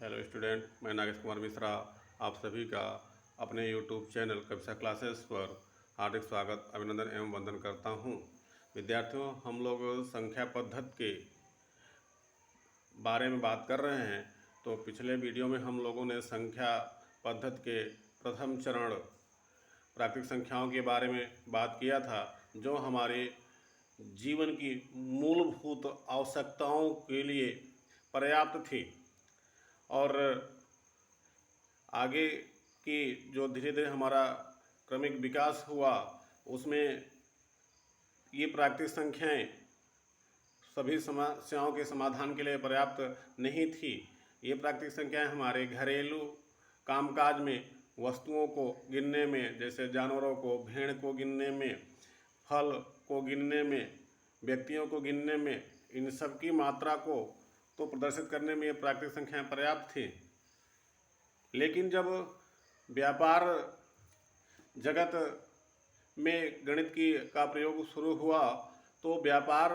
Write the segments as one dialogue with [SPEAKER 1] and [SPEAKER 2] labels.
[SPEAKER 1] Hello student, मैं नागेश कुमार मिश्रा आप सभी का अपने यूट्यूब चैनल कविता क्लासेस पर हार्दिक स्वागत, अभिनंदन एवं वंदन करता हूं। विद्यार्थियों, हम लोग संख्या पद्धति के बारे में बात कर रहे हैं। तो पिछले वीडियो में हम लोगों ने संख्या पद्धति के प्रथम चरण प्राकृतिक संख्याओं के बारे में बात किया था, जो हमारे जीवन की मूलभूत आवश्यकताओं के लिए पर्याप्त थी। और आगे की जो धीरे धीरे हमारा क्रमिक विकास हुआ, उसमें ये प्राकृतिक संख्याएं सभी समस्याओं के समाधान के लिए पर्याप्त नहीं थी। ये प्राकृतिक संख्याएं हमारे घरेलू कामकाज में वस्तुओं को गिनने में, जैसे जानवरों को, भेड़ को गिनने में, फल को गिनने में, व्यक्तियों को गिनने में, इन सब की मात्रा को तो प्रदर्शित करने में ये प्राकृतिक संख्याएं पर्याप्त थी। लेकिन जब व्यापार जगत में गणित का प्रयोग शुरू हुआ, तो व्यापार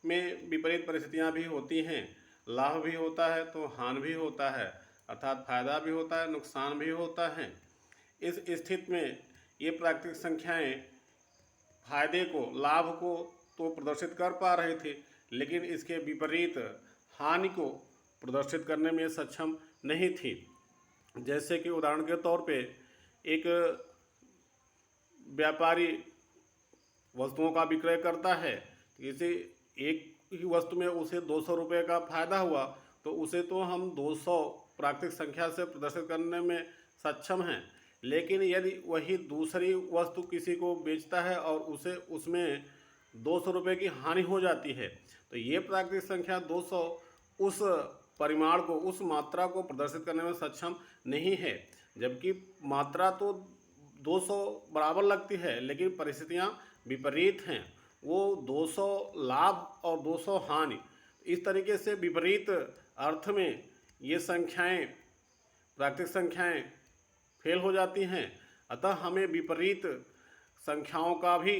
[SPEAKER 1] में विपरीत परिस्थितियां भी होती हैं। लाभ भी होता है तो हानि भी होता है, अर्थात फायदा भी होता है, नुकसान भी होता है। इस स्थिति में ये प्राकृतिक संख्याएं फायदे को, लाभ को तो प्रदर्शित कर पा रहे थे, लेकिन इसके विपरीत हानि को प्रदर्शित करने में सक्षम नहीं थी। जैसे कि उदाहरण के तौर पे एक व्यापारी वस्तुओं का विक्रय करता है, किसी एक ही वस्तु में उसे 200 रुपये का फायदा हुआ, तो उसे तो हम 200 प्राकृतिक संख्या से प्रदर्शित करने में सक्षम हैं। लेकिन यदि वही दूसरी वस्तु किसी को बेचता है और उसे उसमें 200 रुपये की हानि हो जाती है, तो ये प्राकृतिक संख्या 200 उस परिमाण को, उस मात्रा को प्रदर्शित करने में सक्षम नहीं है। जबकि मात्रा तो 200 बराबर लगती है, लेकिन परिस्थितियां विपरीत हैं। वो 200 लाभ और 200 हानि, इस तरीके से विपरीत अर्थ में ये संख्याएं, प्राकृतिक संख्याएं फेल हो जाती हैं। अतः हमें विपरीत संख्याओं का भी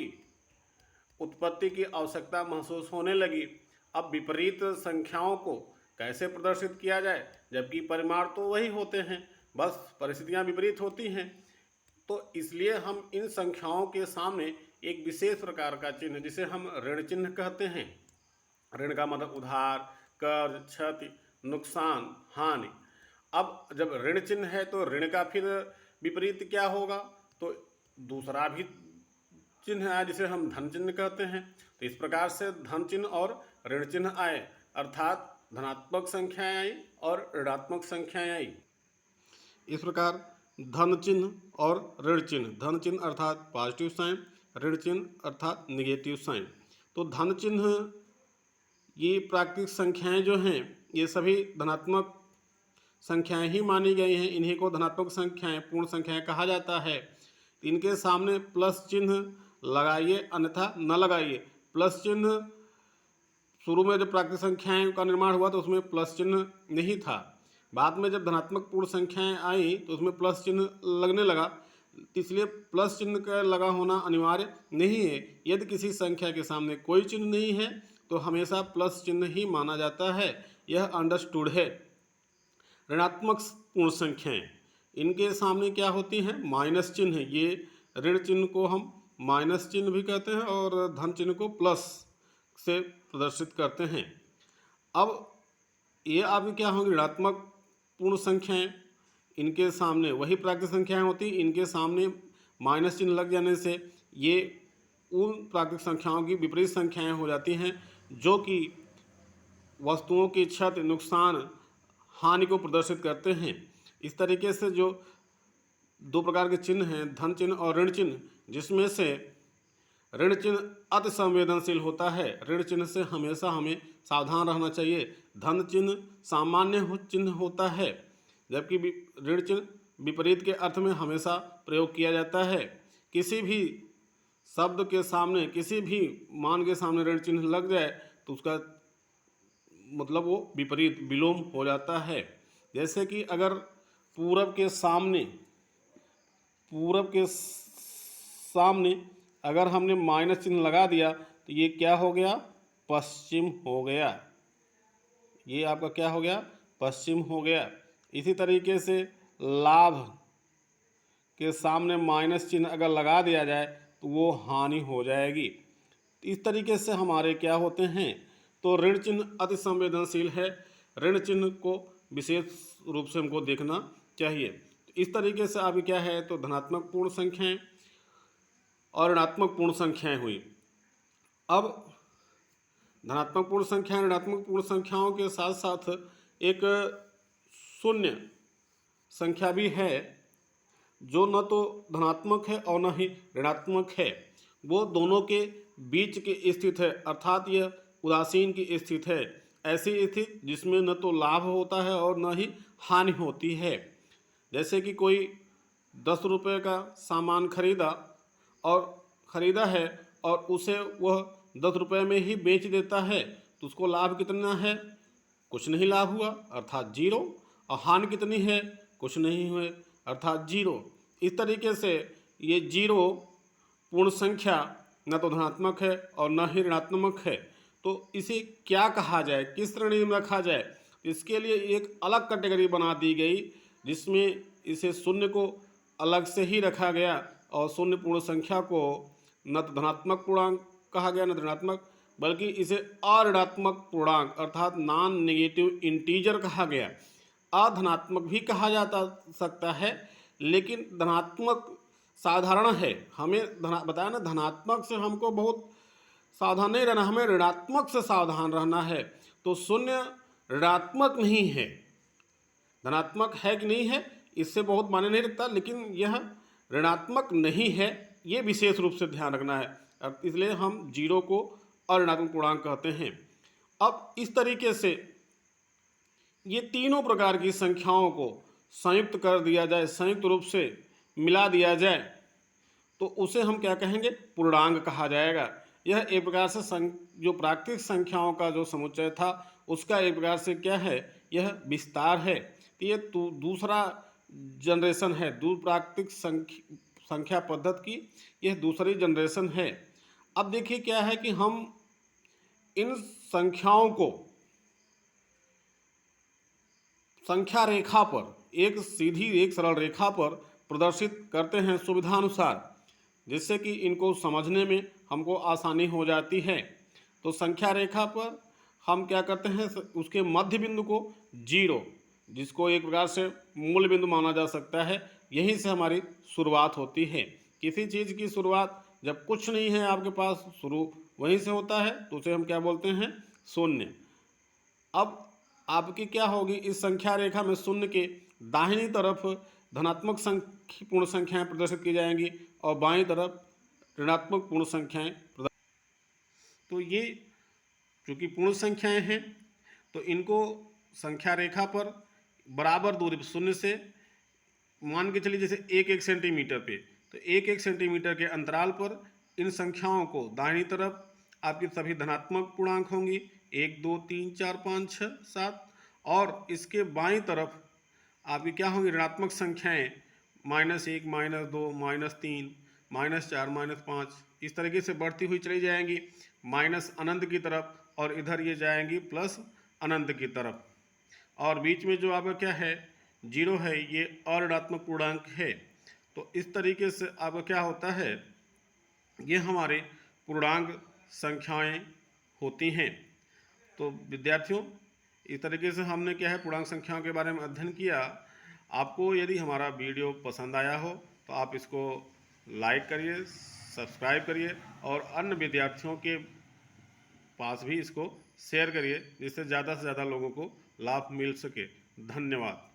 [SPEAKER 1] उत्पत्ति की आवश्यकता महसूस होने लगी। अब विपरीत संख्याओं को कैसे प्रदर्शित किया जाए, जबकि परिमाण तो वही होते हैं, बस परिस्थितियां विपरीत होती हैं। तो इसलिए हम इन संख्याओं के सामने एक विशेष प्रकार का चिन्ह, जिसे हम ऋण चिन्ह कहते हैं, ऋण का मतलब उधार, कर्ज, क्षति, नुकसान, हानि। अब जब ऋण चिन्ह है तो ऋण का फिर विपरीत क्या होगा, तो दूसरा भी चिन्ह आया जिसे हम धन चिन्ह कहते हैं। तो इस प्रकार से धन चिन्ह और ऋण चिन्ह आए, अर्थात धनात्मक संख्याएं आई और ऋणात्मक संख्याएं आई। इस प्रकार धन चिन्ह और ऋण चिन्ह, धन चिन्ह अर्थात पॉजिटिव साइन, ऋण चिन्ह अर्थात निगेटिव साइन। तो धन चिन्ह ये प्राकृतिक संख्याएं जो हैं, ये सभी धनात्मक संख्याएं ही मानी गई हैं। इन्हीं को धनात्मक संख्याएं, पूर्ण संख्याएं कहा जाता है। इनके सामने प्लस चिन्ह लगाइए, अन्यथा न लगाइए। प्लस चिन्ह शुरू में जब प्राकृतिक संख्याएं का निर्माण हुआ तो उसमें प्लस चिन्ह नहीं था। बाद में जब धनात्मक पूर्ण संख्याएं आई तो उसमें प्लस चिन्ह लगने लगा। इसलिए प्लस चिन्ह का लगा होना अनिवार्य नहीं है। यदि किसी संख्या के सामने कोई चिन्ह नहीं है तो हमेशा प्लस चिन्ह ही माना जाता है, यह अंडरस्टूड है। ऋणात्मक पूर्ण संख्याएं, इनके सामने क्या होती हैं, माइनस चिन्ह। ये ऋण चिन्ह को हम माइनस चिन्ह भी कहते हैं और धन चिन्ह को प्लस से प्रदर्शित करते हैं। अब ये आपकी क्या होंगी, ऋणात्मक पूर्ण संख्याएं। इनके सामने वही प्राकृतिक संख्याएं होती, इनके सामने माइनस चिन्ह लग जाने से ये उन प्राकृतिक संख्याओं की विपरीत संख्याएं हो जाती हैं, जो कि वस्तुओं की क्षति, नुकसान, हानि को प्रदर्शित करते हैं। इस तरीके से जो दो प्रकार के चिन्ह हैं, धन चिन्ह और ऋण चिन्ह, जिसमें से ऋण चिन्ह अति संवेदनशील होता है। ऋण चिन्ह से हमेशा हमें सावधान रहना चाहिए। धन चिन्ह सामान्य चिन्ह होता है, जबकि ऋण चिन्ह विपरीत के अर्थ में हमेशा प्रयोग किया जाता है। किसी भी शब्द के सामने, किसी भी मान के सामने ऋण चिन्ह लग जाए तो उसका मतलब वो विपरीत, विलोम हो जाता है। जैसे कि अगर पूरब के सामने अगर हमने माइनस चिन्ह लगा दिया तो ये क्या हो गया, पश्चिम हो गया। ये आपका क्या हो गया, पश्चिम हो गया। इसी तरीके से लाभ के सामने माइनस चिन्ह अगर लगा दिया जाए तो वो हानि हो जाएगी। इस तरीके से हमारे क्या होते हैं, तो ऋण चिन्ह अति संवेदनशील है, ऋण चिन्ह को विशेष रूप से हमको देखना चाहिए। तो इस तरीके से अभी क्या है, तो धनात्मक पूर्ण संख्याएं और ऋणात्मक पूर्ण संख्याएं हुई। अब धनात्मक पूर्ण संख्याएं ऋणात्मक पूर्ण संख्याओं के साथ साथ एक शून्य संख्या भी है जो न तो धनात्मक है और न ही ऋणात्मक है, वो दोनों के बीच की स्थित है, अर्थात यह उदासीन की स्थित है, ऐसी स्थिति जिसमें न तो लाभ होता है और न ही हानि होती है। जैसे कि कोई 10 रुपये का सामान खरीदा है और उसे वह 10 रुपये में ही बेच देता है, तो उसको लाभ कितना है, कुछ नहीं लाभ हुआ अर्थात जीरो, और हानि कितनी है, कुछ नहीं हुए अर्थात जीरो। इस तरीके से ये जीरो पूर्ण संख्या न तो धनात्मक है और न ही ऋणात्मक है, तो इसे क्या कहा जाए, किस श्रेणी में रखा जाए, इसके लिए एक अलग कैटेगरी बना दी गई जिसमें इसे शून्य को अलग से ही रखा गया और शून्य पूर्ण संख्या को न तो धनात्मक पूर्णांक कहा गया न ऋणात्मक, बल्कि इसे अऋणात्मक पूर्णांक अर्थात नॉन नेगेटिव इंटीजर कहा गया। अधनात्मक भी कहा जाता सकता है, लेकिन धनात्मक साधारण है। हमें बताया ना, धनात्मक से हमको बहुत सावधान नहीं रहना, हमें ऋणात्मक से सावधान रहना है। तो शून्य ऋणात्मक नहीं है, धनात्मक है कि नहीं है इससे बहुत मायने नहीं रखता, लेकिन यह ऋणात्मक नहीं है, ये विशेष रूप से ध्यान रखना है। इसलिए हम जीरो को अऋणात्मक पूर्णांक कहते हैं। अब इस तरीके से ये तीनों प्रकार की संख्याओं को संयुक्त कर दिया जाए, संयुक्त रूप से मिला दिया जाए, तो उसे हम क्या कहेंगे, पूर्णांक कहा जाएगा। यह एक प्रकार से जो प्राकृतिक संख्याओं का जो समुच्चय था उसका एक प्रकार से क्या है, यह विस्तार है। तो ये दूसरा जनरेशन है, प्राकृतिक संख्या पद्धति की यह दूसरी जनरेशन है। अब देखिए क्या है कि हम इन संख्याओं को संख्या रेखा पर एक सरल रेखा पर प्रदर्शित करते हैं सुविधानुसार, जिससे कि इनको समझने में हमको आसानी हो जाती है। तो संख्या रेखा पर हम क्या करते हैं, उसके मध्य बिंदु को जीरो, जिसको एक प्रकार से मूल बिंदु माना जा सकता है, यहीं से हमारी शुरुआत होती है। किसी चीज़ की शुरुआत जब कुछ नहीं है आपके पास, शुरू वहीं से होता है, तो उसे हम क्या बोलते हैं, शून्य। अब आपकी क्या होगी, इस संख्या रेखा में शून्य के दाहिनी तरफ धनात्मक पूर्ण संख्याएं प्रदर्शित की जाएंगी और बाईं तरफ ऋणात्मक पूर्ण संख्याएं तो ये चूँकि पूर्ण संख्याएं हैं तो इनको संख्या रेखा पर बराबर दूरी शून्य से मान के चलिए, जैसे 1-1 सेंटीमीटर पे, तो 1-1 सेंटीमीटर के अंतराल पर इन संख्याओं को दाहिनी तरफ आपकी सभी धनात्मक पूर्णांक होंगी, 1 2 3 4 5 6 7, और इसके बाईं तरफ आपकी क्या होंगी, ऋणात्मक संख्याएं -1 -2 -3 -4 -5, इस तरीके से बढ़ती हुई चली जाएंगी माइनस अनंत की तरफ, और इधर ये जाएंगी प्लस अनंत की तरफ, और बीच में जो आपका क्या है, जीरो है, ये अऋणात्मक पूर्णांक है। तो इस तरीके से आपका क्या होता है, ये हमारे पूर्णांक संख्याएं होती हैं। तो विद्यार्थियों, इस तरीके से हमने क्या है, पूर्णांक संख्याओं के बारे में अध्ययन किया। आपको यदि हमारा वीडियो पसंद आया हो तो आप इसको लाइक करिए, सब्सक्राइब करिए और अन्य विद्यार्थियों के पास भी इसको शेयर करिए, जिससे ज़्यादा से ज़्यादा लोगों को लाभ मिल सके। धन्यवाद।